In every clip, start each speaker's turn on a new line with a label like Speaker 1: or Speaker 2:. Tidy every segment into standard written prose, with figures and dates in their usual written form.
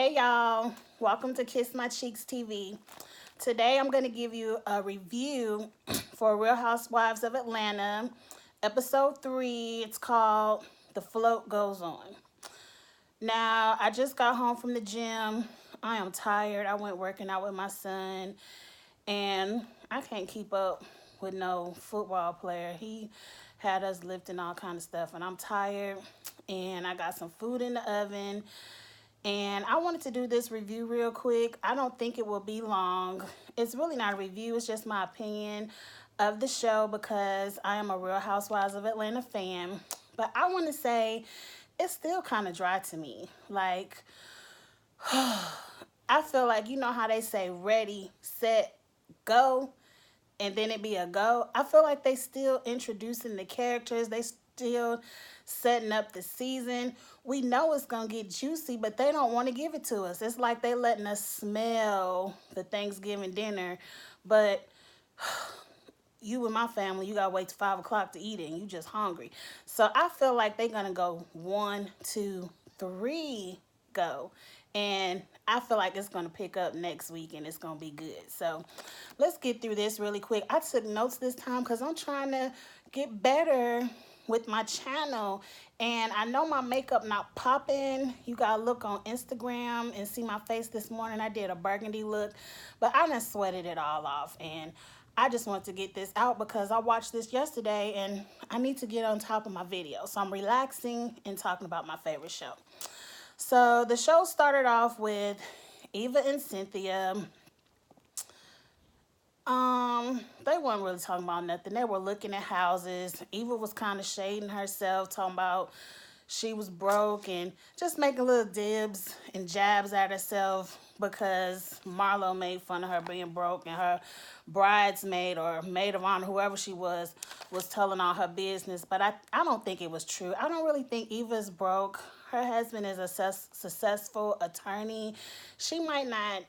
Speaker 1: Hey y'all, welcome to Kiss My Cheeks TV. Today I'm going to give you a review for Real Housewives of Atlanta, episode 3. It's called The Float Goes On. Now, I just got home from the gym. I am tired. I went working out with my son, and I can't keep up with no football player. He had us lifting all kind of stuff, and I'm tired, and I got some food in the oven. And I wanted to do this review real quick. I don't think it will be long. It's really not a review. It's just my opinion of the show because I am a Real Housewives of Atlanta fan. But I want to say it's still kind of dry to me. Like, I feel like, you know how they say ready, set, go, and then it be a go. I feel like they still introducing the characters. They still setting up the season. We know it's gonna get juicy, but they don't want to give it to us. It's like they letting us smell the Thanksgiving dinner, but you and my family, you gotta wait till 5 o'clock to eat it, and you just hungry. So I feel like they're gonna go 1, 2, 3, go, and I feel like it's gonna pick up next week, and it's gonna be good. So let's get through this really quick. I took notes this time because I'm trying to get better with my channel, and I know my makeup not popping. You gotta look on Instagram and see my face this morning. I did a burgundy look, but I done sweated it all off, and I just want to get this out because I watched this yesterday and I need to get on top of my video. So I'm relaxing and talking about my favorite show. So the show started off with Eva and Cynthia. They weren't really talking about nothing. They were looking at houses. Eva was kind of shading herself, talking about she was broke and just making little dibs and jabs at herself because Marlo made fun of her being broke, and her bridesmaid or maid of honor, whoever she was telling all her business. But I don't think it was true. I don't really think Eva's broke. Her husband is a successful attorney. She might not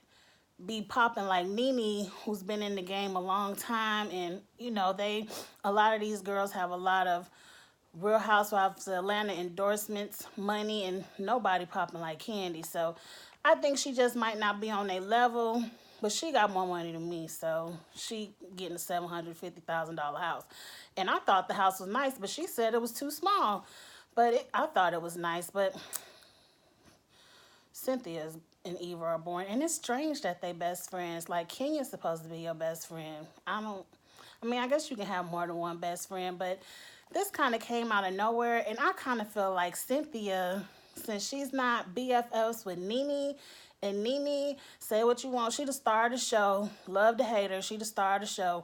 Speaker 1: be popping like Nene, who's been in the game a long time, and you know, a lot of these girls have a lot of Real Housewives of Atlanta endorsements, money, and nobody popping like Kandi. So I think she just might not be on a level, but she got more money than me, so she getting a $750,000 house. And I thought the house was nice, but she said it was too small. But I thought it was nice, but Cynthia and Eva are born, and it's strange that they best friends. Like, Kenya's supposed to be your best friend. I guess you can have more than one best friend, but this kind of came out of nowhere, and I kind of feel like Cynthia, since she's not BFFs with Nene, and Nene, say what you want, she the star of the show, love to hate her, she the star of the show,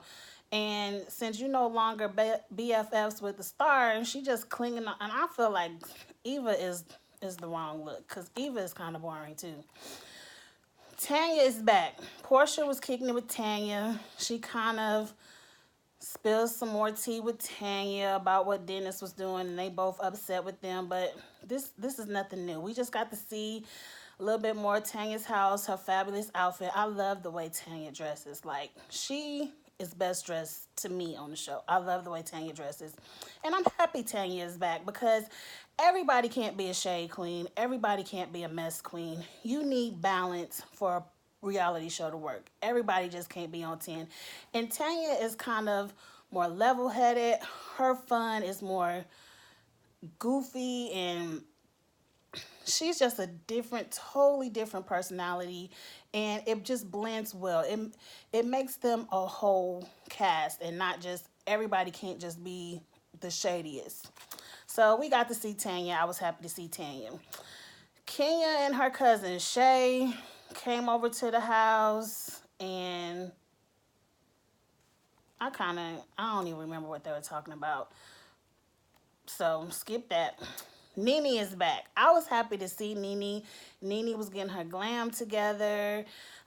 Speaker 1: and since you no longer BFFs with the star, she just clinging on, and I feel like Eva is the wrong look, because Eva is kind of boring too. Tonya is back. Porsha was kicking it with Tonya. She kind of spilled some more tea with Tonya about what Dennis was doing, and they both upset with them, but this is nothing new. We just got to see a little bit more of Tanya's house, her fabulous outfit. I love the way Tonya dresses. Like, she is best dressed to me on the show. I love the way Tonya dresses. And I'm happy Tonya is back because everybody can't be a shade queen. Everybody can't be a mess queen. You need balance for a reality show to work. Everybody just can't be on 10. And Tonya is kind of more level-headed. Her fun is more goofy, and she's just a totally different personality, and it just blends well. It makes them a whole cast, and not just everybody can't just be the shadiest. So we got to see Tonya. I was happy to see Tonya. Kenya and her cousin Shay came over to the house, and I don't even remember what they were talking about. So skip that. Nene is back. I was happy to see Nene. Nene was getting her glam together.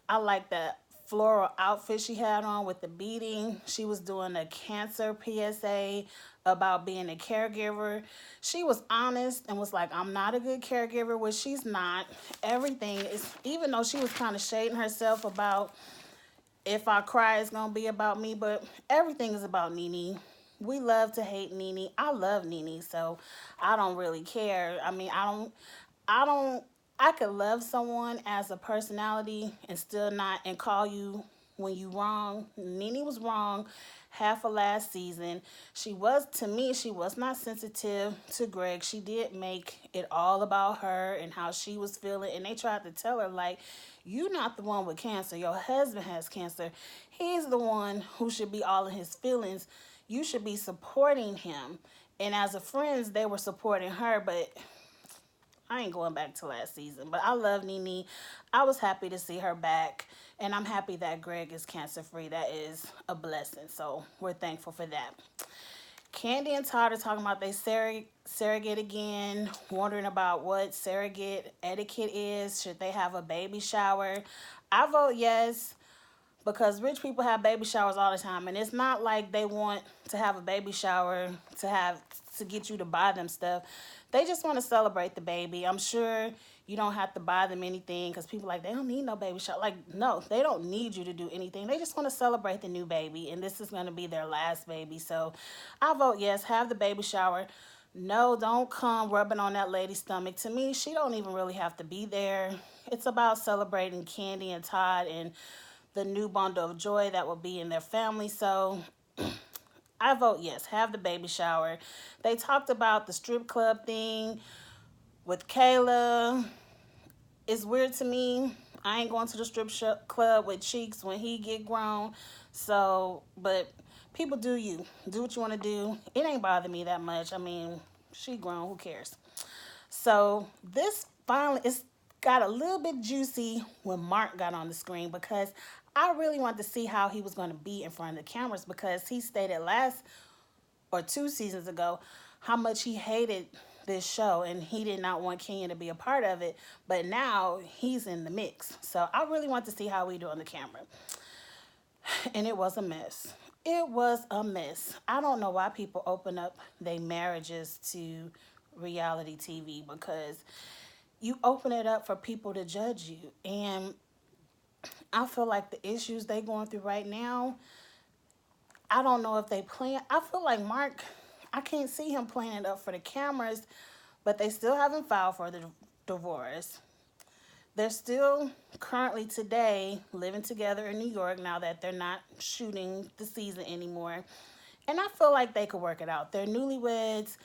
Speaker 1: I like the floral outfit she had on with the beading. She was doing a cancer PSA about being a caregiver. She was honest and was like, I'm not a good caregiver, which she's not. Everything is, even though she was kind of shading herself about if I cry, it's going to be about me, but everything is about Nene. We love to hate Nene. I love Nene, so I don't really care. I I could love someone as a personality and still not and call you when you wrong. Nene was wrong half of last season. She was, to me, she was not sensitive to Greg. She did make it all about her and how she was feeling. And they tried to tell her, like, you're not the one with cancer. Your husband has cancer. He's the one who should be all in his feelings. You should be supporting him. And as a friends, they were supporting her, but I ain't going back to last season, but I love Nene. I was happy to see her back, and I'm happy that Greg is cancer free. That is a blessing, so we're thankful for that. Kandi and Todd are talking about they surrogate again, wondering about what surrogate etiquette is. Should they have a baby shower? I vote yes, because rich people have baby showers all the time, and it's not like they want to have a baby shower to get you to buy them stuff. They just want to celebrate the baby. I'm sure you don't have to buy them anything, because people like, they don't need no baby shower. Like, no, they don't need you to do anything. They just want to celebrate the new baby, and this is going to be their last baby. So I vote yes, have the baby shower. No, don't come rubbing on that lady's stomach. To me, she don't even really have to be there. It's about celebrating Kandi and Todd and the new bundle of joy that will be in their family. So I vote yes, have the baby shower. They talked about the strip club thing with Kayla. It's weird to me. I ain't going to the club with Cheeks when he get grown. So, but people do you. Do what you want to do. It ain't bother me that much. I mean, she grown. Who cares? So this finally, it's got a little bit juicy when Mark got on the screen, because I really wanted to see how he was going to be in front of the cameras, because he stated last or 2 seasons ago how much he hated this show and he did not want Kenya to be a part of it, but now he's in the mix. So I really want to see how we do on the camera. And it was a mess. It was a mess. I don't know why people open up their marriages to reality TV, because you open it up for people to judge you. And I feel like the issues they going through right now, I don't know if they plan. I feel like Mark, I can't see him playing it up for the cameras, but they still haven't filed for the divorce. They're still currently today living together in New York now that they're not shooting the season anymore. And I feel like they could work it out. They're newlyweds.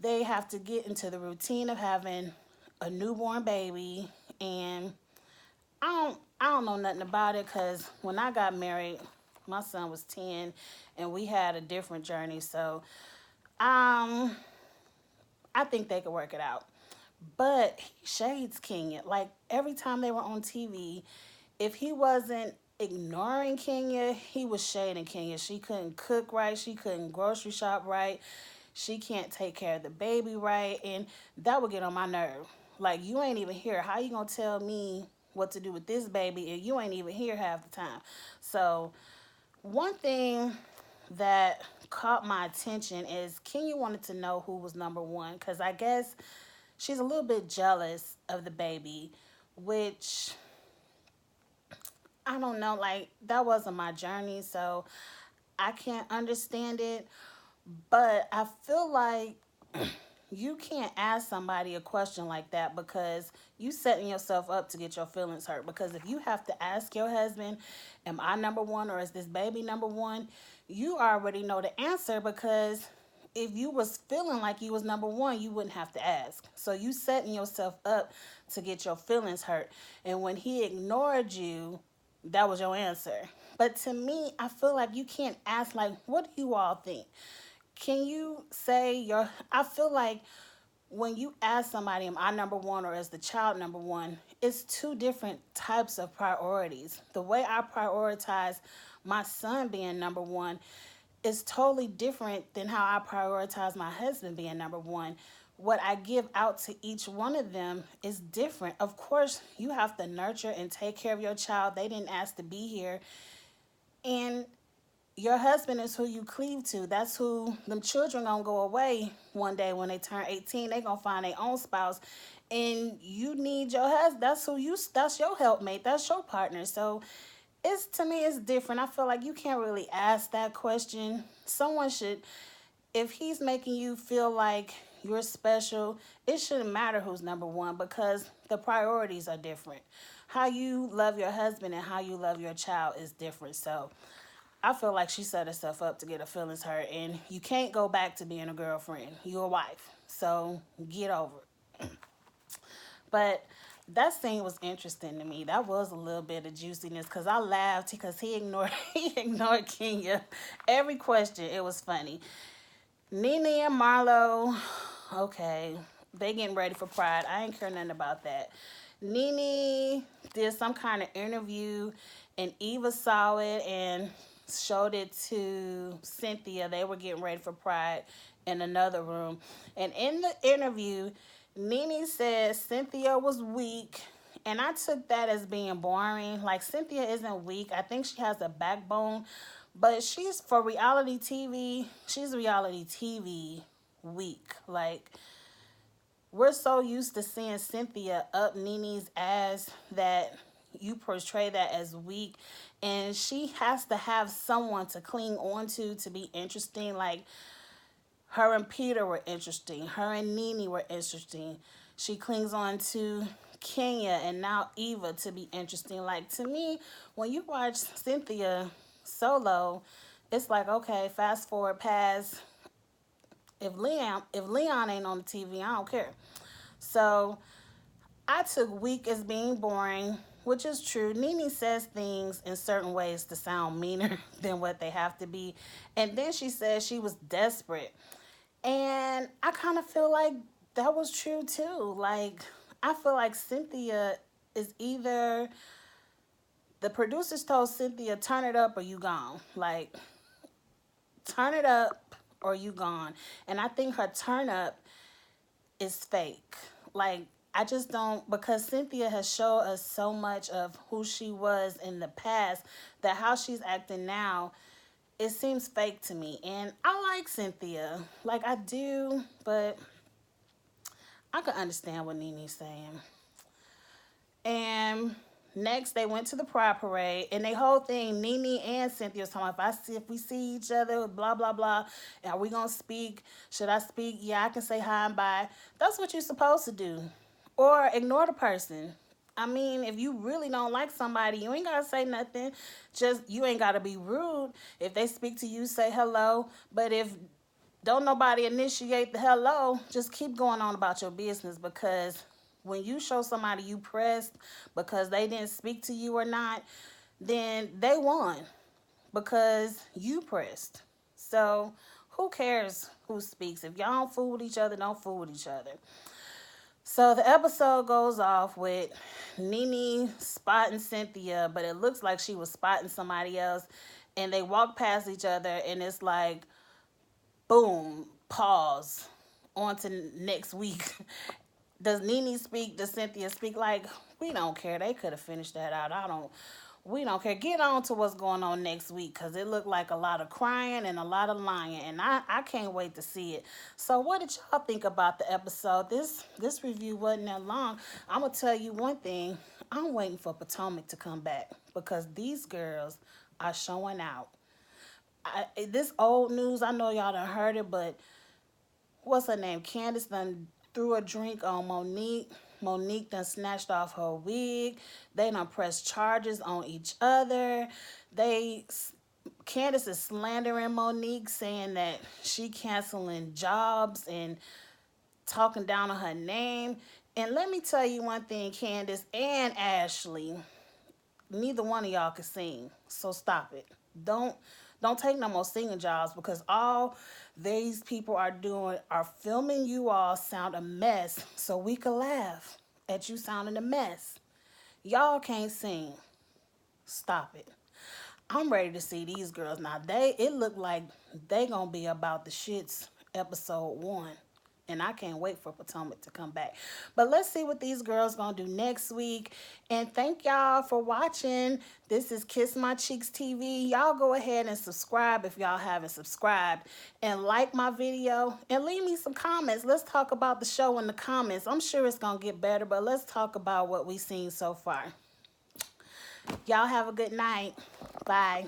Speaker 1: They have to get into the routine of having a newborn baby. And I don't know nothing about it, because when I got married, my son was 10 and we had a different journey. So I think they could work it out. But he shades Kenya. Like, every time they were on TV, if he wasn't ignoring Kenya, he was shading Kenya. She couldn't cook right. She couldn't grocery shop right. She can't take care of the baby right. And that would get on my nerve. Like, you ain't even here. How you going to tell me what to do with this baby if you ain't even here half the time? So one thing that caught my attention is Kenya wanted to know who was number one, because I guess she's a little bit jealous of the baby, which I don't know, like, that wasn't my journey, so I can't understand it. But I feel like you can't ask somebody a question like that, because you setting yourself up to get your feelings hurt. Because if you have to ask your husband, am I number one or is this baby number one? You already know the answer, because if you was feeling like you was number one, you wouldn't have to ask. So you setting yourself up to get your feelings hurt. And when he ignored you, that was your answer. But to me, I feel like you can't ask, like, what do you all think? Can you say I feel like when you ask somebody, am I number one or is the child number one, it's two different types of priorities. The way I prioritize my son being number one is totally different than how I prioritize my husband being number one. What I give out to each one of them is different. Of course, you have to nurture and take care of your child. They didn't ask to be here. And your husband is who you cleave to. That's who them children gonna go away one day when they turn 18. They gonna find their own spouse, and you need your husband. That's your helpmate. That's your partner. So to me, it's different. I feel like you can't really ask that question. Someone should, if he's making you feel like you're special. It shouldn't matter who's number one because the priorities are different. How you love your husband and how you love your child is different. So I feel like she set herself up to get her feelings hurt, and you can't go back to being a girlfriend. You're a wife, so get over it. But that scene was interesting to me. That was a little bit of juiciness because I laughed because he ignored he ignored Kenya every question. It was funny. Nene and Marlo, okay, they getting ready for Pride. I ain't care nothing about that. Nene did some kind of interview, and Eva saw it and showed it to Cynthia. They were getting ready for Pride in another room. And in the interview, Nene said Cynthia was weak. And I took that as being boring. Like, Cynthia isn't weak. I think she has a backbone. But she's, for reality TV, she's reality TV weak. Like, we're so used to seeing Cynthia up Nene's ass that you portray that as weak. And she has to have someone to cling on to be interesting. Like, her and Peter were interesting. Her and Nene were interesting. She clings on to Kenya and now Eva to be interesting. Like, to me, when you watch Cynthia solo, it's like, okay, fast forward past, if Leon ain't on the TV, I don't care. So I took weak as being boring, which is true. Nene says things in certain ways to sound meaner than what they have to be. And then she says she was desperate. And I kind of feel like that was true too. Like, I feel like Cynthia is either, the producers told Cynthia, turn it up or you gone. Like, turn it up or you gone. And I think her turn up is fake. Like, I just don't, because Cynthia has shown us so much of who she was in the past, that how she's acting now, it seems fake to me. And I like Cynthia. Like, I do, but I can understand what Nene's saying. And next, they went to the Pride Parade, and they whole thing, Nene and Cynthia was talking about, if we see each other, blah, blah, blah, are we going to speak? Should I speak? Yeah, I can say hi and bye. That's what you're supposed to do. Or ignore the person. I mean, if you really don't like somebody, you ain't got to say nothing. Just, you ain't got to be rude. If they speak to you, say hello. But if don't nobody initiate the hello, just keep going on about your business, because when you show somebody you pressed because they didn't speak to you or not, then they won because you pressed. So who cares who speaks? If y'all don't fool with each other, don't fool with each other. So the episode goes off with Nene spotting Cynthia, but it looks like she was spotting somebody else. And they walk past each other, and it's like, boom, pause, on to next week. Does Nene speak? Does Cynthia speak? Like, we don't care. They could have finished that out. We don't care. Get on to what's going on next week, because it looked like a lot of crying and a lot of lying, and I can't wait to see it. So what did y'all think about the episode? This review wasn't that long. I'm going to tell you one thing. I'm waiting for Potomac to come back, because these girls are showing out. This old news, I know y'all done heard it, but what's her name? Candace done threw a drink on Monique. Monique done snatched off her wig. They done pressed charges on each other. Candace is slandering Monique, saying that she canceling jobs and talking down on her name. And let me tell you one thing, Candace and Ashley, neither one of y'all can sing. So stop it. Don't take no more singing jobs, because all these people are doing are filming you all sound a mess so we can laugh at you sounding a mess. Y'all can't sing. Stop it. I'm ready to see these girls now. It look like they gonna be about the shits episode 1. And I can't wait for Potomac to come back. But let's see what these girls gonna do next week. And thank y'all for watching. This is Kiss My Cheeks TV. Y'all go ahead and subscribe if y'all haven't subscribed. And like my video. And leave me some comments. Let's talk about the show in the comments. I'm sure it's gonna get better, but let's talk about what we've seen so far. Y'all have a good night. Bye.